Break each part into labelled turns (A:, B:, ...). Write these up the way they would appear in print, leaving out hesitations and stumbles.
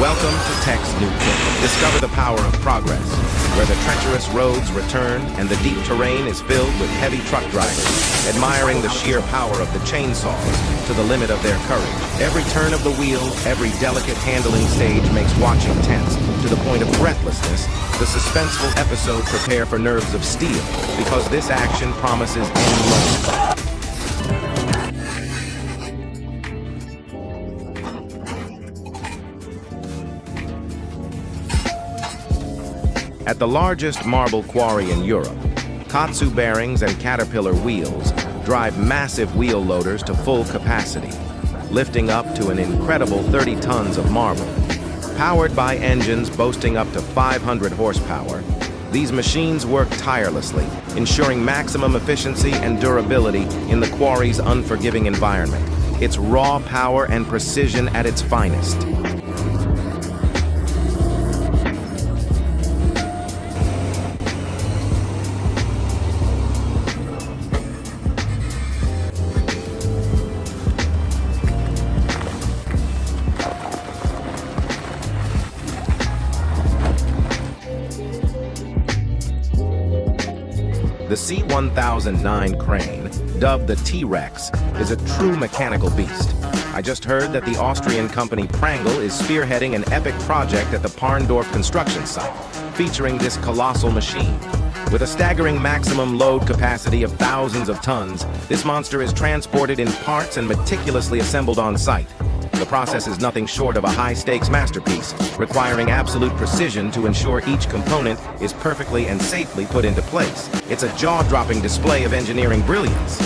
A: Welcome to Tech's New Tip. Discover the power of progress, where the treacherous roads return and the deep terrain is filled with heavy truck drivers, admiring the sheer power of the chainsaws to the limit of their courage. Every turn of the wheel, every delicate handling stage makes watching tense, to the point of breathlessness. The suspenseful episode prepare for nerves of steel, because this action promises any moment. At the largest marble quarry in Europe, Katsu bearings and Caterpillar wheels drive massive wheel loaders to full capacity, lifting up to an incredible 30 tons of marble. Powered by engines boasting up to 500 horsepower, these machines work tirelessly, ensuring maximum efficiency and durability in the quarry's unforgiving environment. It's raw power and precision at its finest. The C-1009 crane, dubbed the T-Rex, is a true mechanical beast. I just heard that the Austrian company Prangle is spearheading an epic project at the Parndorf construction site, featuring this colossal machine. With a staggering maximum load capacity of thousands of tons, this monster is transported in parts and meticulously assembled on site. The process is nothing short of a high-stakes masterpiece, requiring absolute precision to ensure each component is perfectly and safely put into place. It's a jaw-dropping display of engineering brilliance.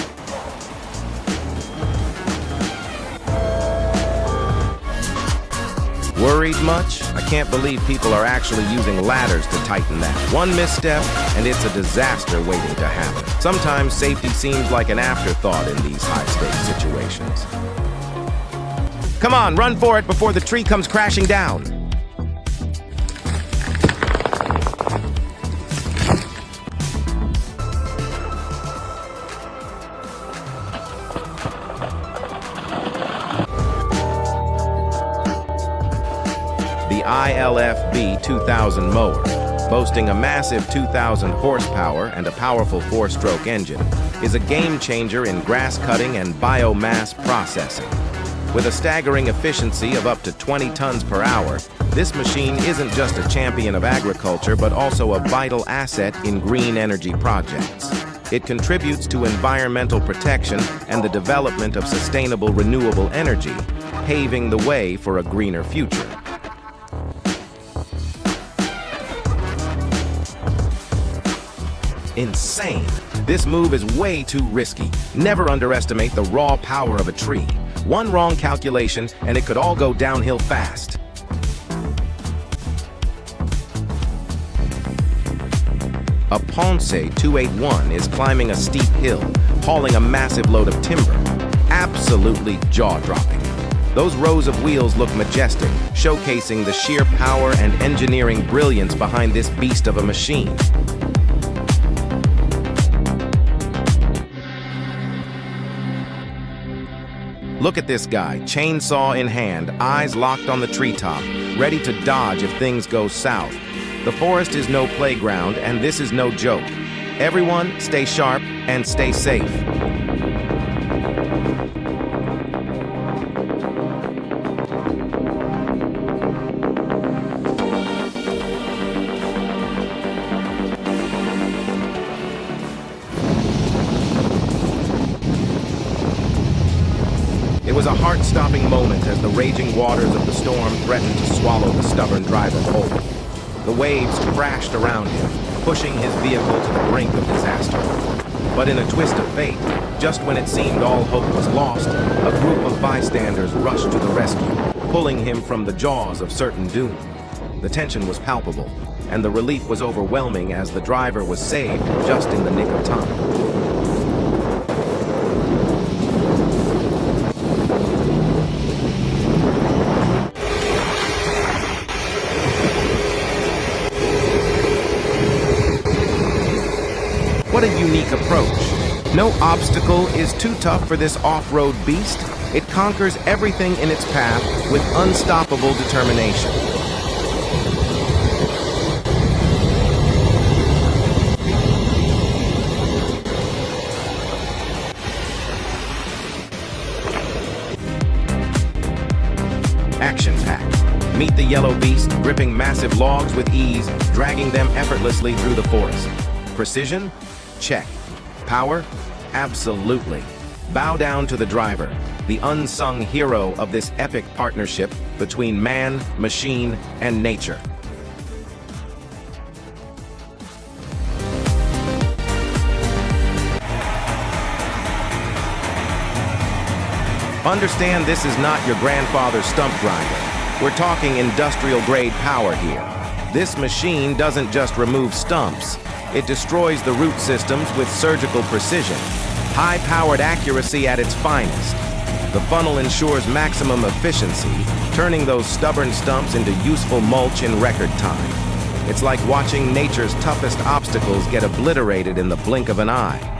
A: Worried much? I can't believe people are actually using ladders to tighten that. One misstep, and it's a disaster waiting to happen. Sometimes safety seems like an afterthought in these high-stakes situations. Come on, run for it before the tree comes crashing down. The ILFB 2000 mower, boasting a massive 2,000 horsepower and a powerful 4-stroke engine, is a game changer in grass cutting and biomass processing. With a staggering efficiency of up to 20 tons per hour, this machine isn't just a champion of agriculture, but also a vital asset in green energy projects. It contributes to environmental protection and the development of sustainable renewable energy, paving the way for a greener future. Insane! This move is way too risky. Never underestimate the raw power of a tree. One wrong calculation, and it could all go downhill fast. A Ponce 281 is climbing a steep hill, hauling a massive load of timber. Absolutely jaw-dropping. Those rows of wheels look majestic, showcasing the sheer power and engineering brilliance behind this beast of a machine. Look at this guy, chainsaw in hand, eyes locked on the treetop, ready to dodge if things go south. The forest is no playground, and this is no joke. Everyone, stay sharp and stay safe. It was a heart-stopping moment as the raging waters of the storm threatened to swallow the stubborn driver whole. The waves crashed around him, pushing his vehicle to the brink of disaster. But in a twist of fate, just when it seemed all hope was lost, a group of bystanders rushed to the rescue, pulling him from the jaws of certain doom. The tension was palpable, and the relief was overwhelming as the driver was saved just in the nick of time. What a unique approach. No obstacle is too tough for this off-road beast. It conquers everything in its path with unstoppable determination. Action-packed. Meet the yellow beast, gripping massive logs with ease, dragging them effortlessly through the forest. Precision? Check. Power? Absolutely. Bow down to the driver, the unsung hero of this epic partnership between man, machine, and nature. Understand, this is not your grandfather's stump grinder. We're talking industrial-grade power here. This machine doesn't just remove stumps, it destroys the root systems with surgical precision. High-powered accuracy at its finest. The funnel ensures maximum efficiency, turning those stubborn stumps into useful mulch in record time. It's like watching nature's toughest obstacles get obliterated in the blink of an eye.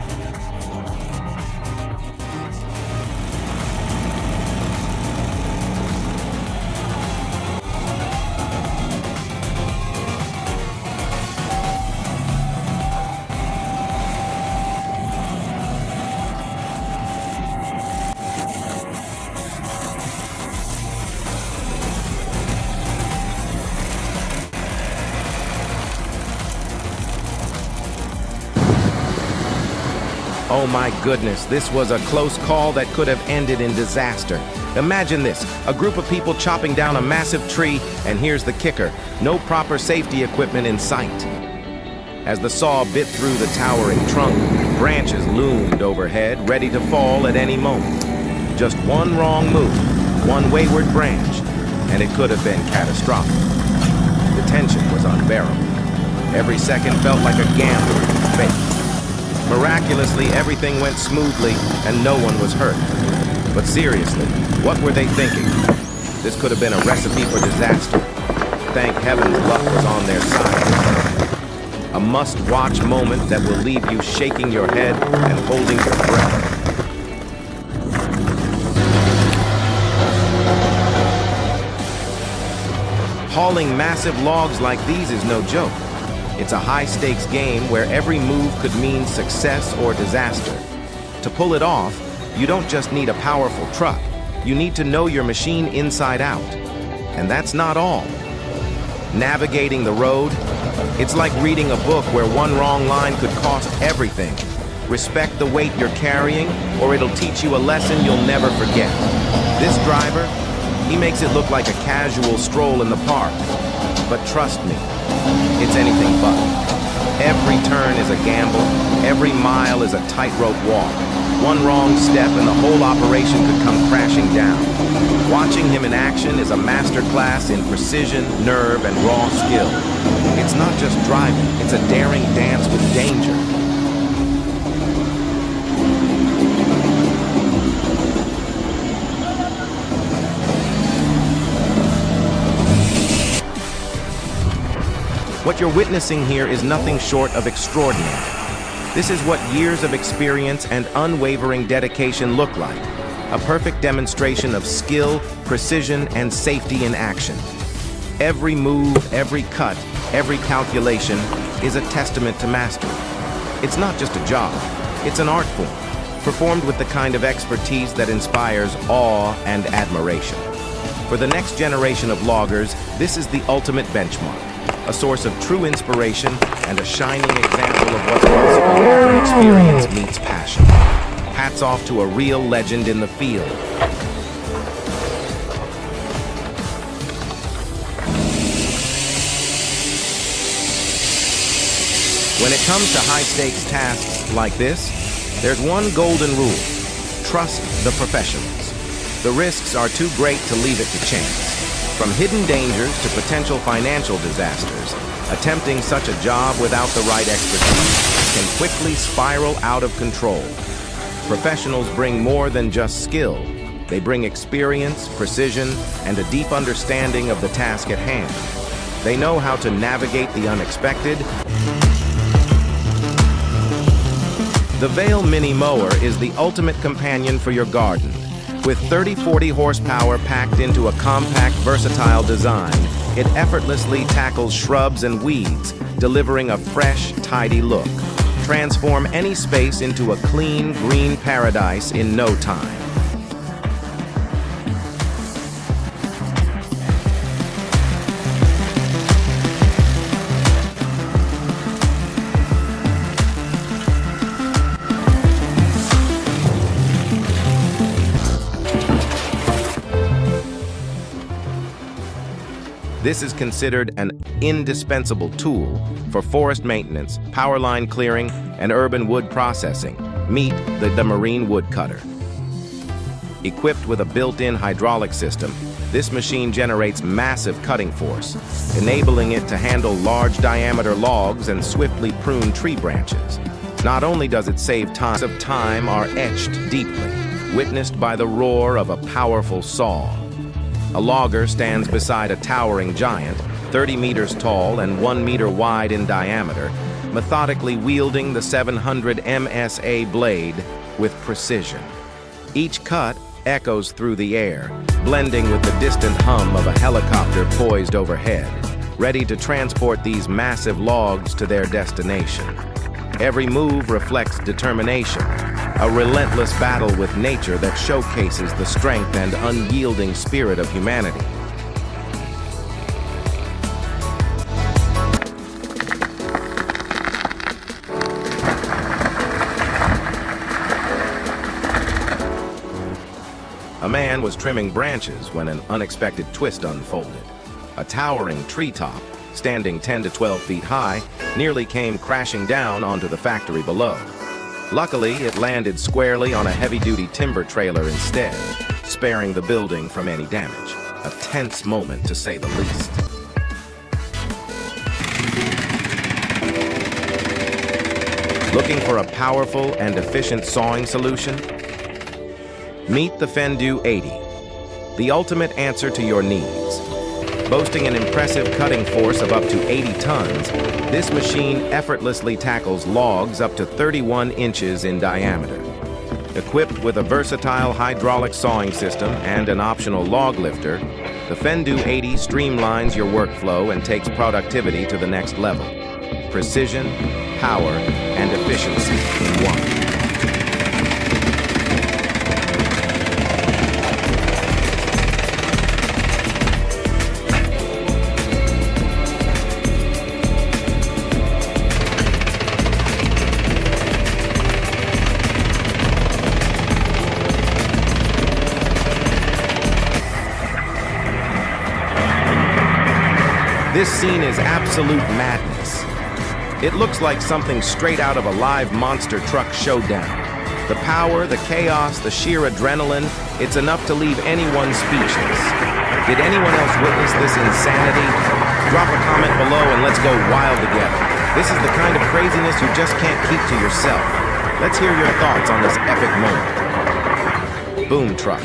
A: Oh my goodness, this was a close call that could have ended in disaster. Imagine this, a group of people chopping down a massive tree, and here's the kicker, no proper safety equipment in sight. As the saw bit through the towering trunk, branches loomed overhead, ready to fall at any moment. Just one wrong move, one wayward branch, and it could have been catastrophic. The tension was unbearable. Every second felt like a gamble in fate. Miraculously, everything went smoothly and no one was hurt. But seriously, what were they thinking? This could have been a recipe for disaster. Thank heavens luck was on their side. A must-watch moment that will leave you shaking your head and holding your breath. Hauling massive logs like these is no joke. It's a high-stakes game where every move could mean success or disaster. To pull it off, you don't just need a powerful truck. You need to know your machine inside out. And that's not all. Navigating the road, it's like reading a book where one wrong line could cost everything. Respect the weight you're carrying, or it'll teach you a lesson you'll never forget. This driver, he makes it look like a casual stroll in the park. But trust me, it's anything but. Every turn is a gamble, every mile is a tightrope walk. One wrong step and the whole operation could come crashing down. Watching him in action is a masterclass in precision, nerve, and raw skill. It's not just driving, it's a daring dance with danger. What you're witnessing here is nothing short of extraordinary. This is what years of experience and unwavering dedication look like. A perfect demonstration of skill, precision, and safety in action. Every move, every cut, every calculation is a testament to mastery. It's not just a job, it's an art form, performed with the kind of expertise that inspires awe and admiration. For the next generation of loggers, this is the ultimate benchmark. A source of true inspiration and a shining example of what's possible when experience meets passion. Hats off to a real legend in the field. When it comes to high-stakes tasks like this, there's one golden rule: trust the professionals. The risks are too great to leave it to chance. From hidden dangers to potential financial disasters, attempting such a job without the right expertise can quickly spiral out of control. Professionals bring more than just skill. They bring experience, precision, and a deep understanding of the task at hand. They know how to navigate the unexpected. The Vale Mini Mower is the ultimate companion for your garden. With 30-40 horsepower packed into a compact, versatile design, it effortlessly tackles shrubs and weeds, delivering a fresh, tidy look. Transform any space into a clean, green paradise in no time. This is considered an indispensable tool for forest maintenance, power line clearing, and urban wood processing. Meet the marine woodcutter. Equipped with a built-in hydraulic system, this machine generates massive cutting force, enabling it to handle large diameter logs and swiftly prune tree branches. Not only does it save time are etched deeply, witnessed by the roar of a powerful saw. A logger stands beside a towering giant, 30 meters tall and 1 meter wide in diameter, methodically wielding the 700 MSA blade with precision. Each cut echoes through the air, blending with the distant hum of a helicopter poised overhead, ready to transport these massive logs to their destination. Every move reflects determination, a relentless battle with nature that showcases the strength and unyielding spirit of humanity. A man was trimming branches when an unexpected twist unfolded. A towering treetop, standing 10 to 12 feet high, nearly came crashing down onto the factory below. Luckily, it landed squarely on a heavy-duty timber trailer instead, sparing the building from any damage. A tense moment, to say the least. Looking for a powerful and efficient sawing solution? Meet the Fendu 80, the ultimate answer to your needs. Boasting an impressive cutting force of up to 80 tons, this machine effortlessly tackles logs up to 31 inches in diameter. Equipped with a versatile hydraulic sawing system and an optional log lifter, the Fendu 80 streamlines your workflow and takes productivity to the next level. Precision, power, and efficiency in one. This scene is absolute madness. It looks like something straight out of a live monster truck showdown. The power, the chaos, the sheer adrenaline, it's enough to leave anyone speechless. Did anyone else witness this insanity? Drop a comment below and let's go wild together. This is the kind of craziness you just can't keep to yourself. Let's hear your thoughts on this epic moment. Boom truck.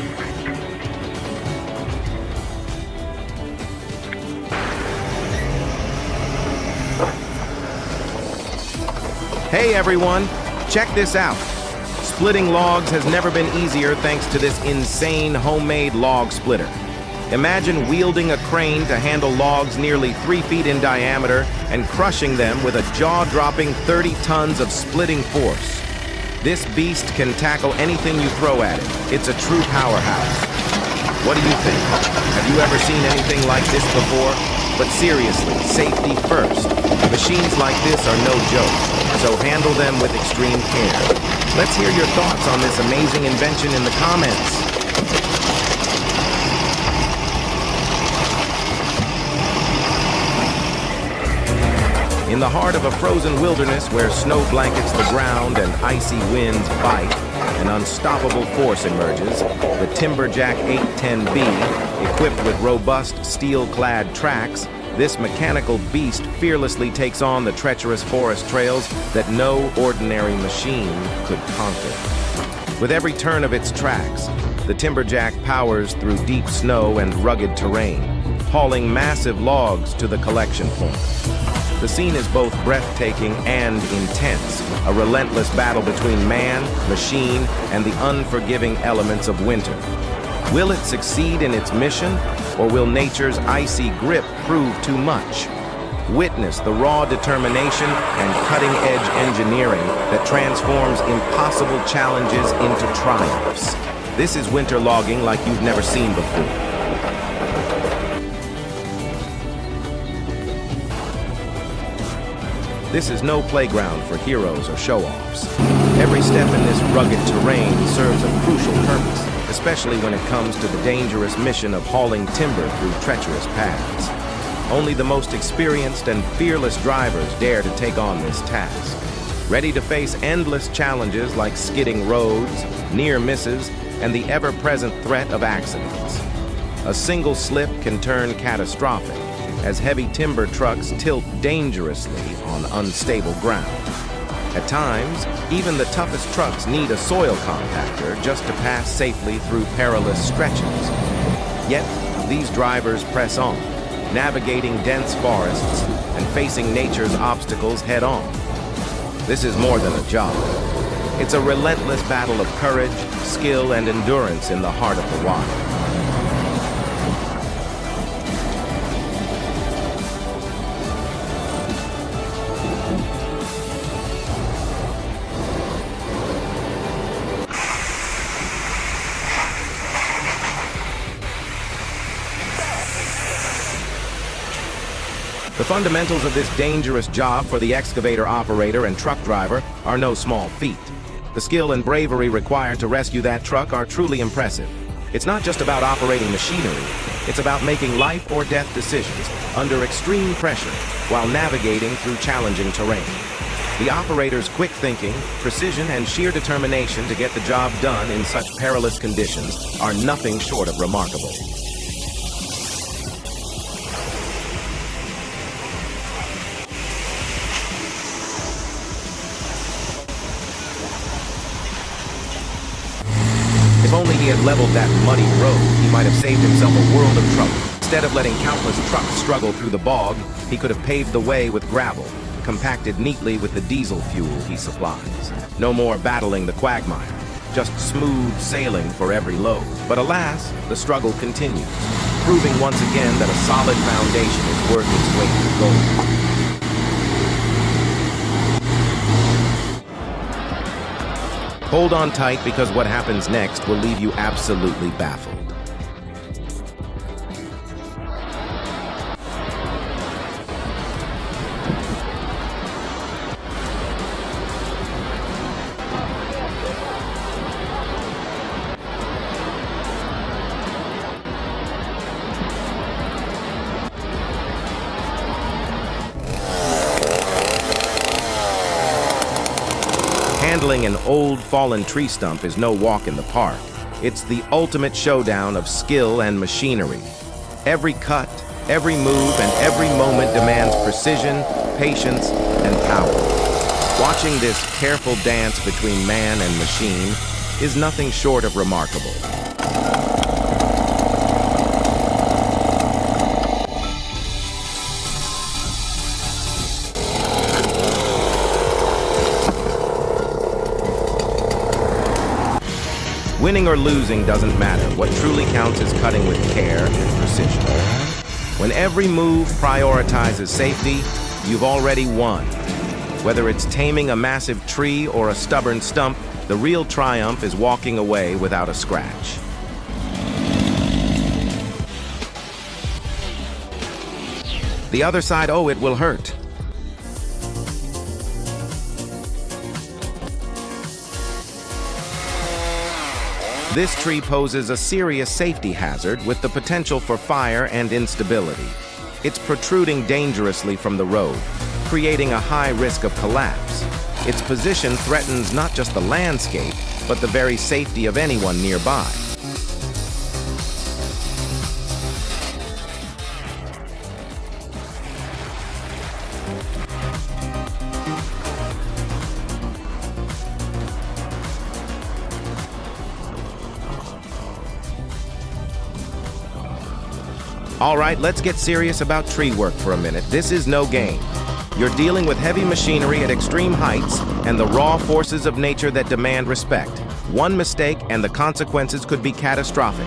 A: Hey everyone, check this out. Splitting logs has never been easier thanks to this insane homemade log splitter. Imagine wielding a crane to handle logs nearly 3 feet in diameter and crushing them with a jaw-dropping 30 tons of splitting force. This beast can tackle anything you throw at it. It's a true powerhouse. What do you think? Have you ever seen anything like this before? But seriously, safety first. Machines like this are no joke, so handle them with extreme care. Let's hear your thoughts on this amazing invention in the comments. In the heart of a frozen wilderness where snow blankets the ground and icy winds bite, an unstoppable force emerges. The Timberjack 810B, equipped with robust steel-clad tracks, this mechanical beast fearlessly takes on the treacherous forest trails that no ordinary machine could conquer. With every turn of its tracks, the Timberjack powers through deep snow and rugged terrain, hauling massive logs to the collection point. The scene is both breathtaking and intense, a relentless battle between man, machine, and the unforgiving elements of winter. Will it succeed in its mission, or will nature's icy grip prove too much? Witness the raw determination and cutting-edge engineering that transforms impossible challenges into triumphs. This is winter logging like you've never seen before. This is no playground for heroes or show-offs. Every step in this rugged terrain serves a crucial purpose, especially when it comes to the dangerous mission of hauling timber through treacherous paths. Only the most experienced and fearless drivers dare to take on this task, ready to face endless challenges like skidding roads, near misses, and the ever-present threat of accidents. A single slip can turn catastrophic, as heavy timber trucks tilt dangerously on unstable ground. At times, even the toughest trucks need a soil compactor just to pass safely through perilous stretches. Yet, these drivers press on, navigating dense forests and facing nature's obstacles head-on. This is more than a job. It's a relentless battle of courage, skill, and endurance in the heart of the wild. The fundamentals of this dangerous job for the excavator operator and truck driver are no small feat. The skill and bravery required to rescue that truck are truly impressive. It's not just about operating machinery, it's about making life or death decisions under extreme pressure while navigating through challenging terrain. The operator's quick thinking, precision, and sheer determination to get the job done in such perilous conditions are nothing short of remarkable. If only he had leveled that muddy road, he might have saved himself a world of trouble. Instead of letting countless trucks struggle through the bog, he could have paved the way with gravel, compacted neatly with the diesel fuel he supplies. No more battling the quagmire, just smooth sailing for every load. But alas, the struggle continues, proving once again that a solid foundation is worth its weight in gold. Hold on tight, because what happens next will leave you absolutely baffled. Handling an old, fallen tree stump is no walk in the park. It's the ultimate showdown of skill and machinery. Every cut, every move, and every moment demands precision, patience, and power. Watching this careful dance between man and machine is nothing short of remarkable. Winning or losing doesn't matter. What truly counts is cutting with care and precision. When every move prioritizes safety, you've already won. Whether it's taming a massive tree or a stubborn stump, the real triumph is walking away without a scratch. The other side, oh, it will hurt. This tree poses a serious safety hazard with the potential for fire and instability. It's protruding dangerously from the road, creating a high risk of collapse. Its position threatens not just the landscape, but the very safety of anyone nearby. All right, let's get serious about tree work for a minute. This is no game. You're dealing with heavy machinery at extreme heights and the raw forces of nature that demand respect. One mistake and the consequences could be catastrophic.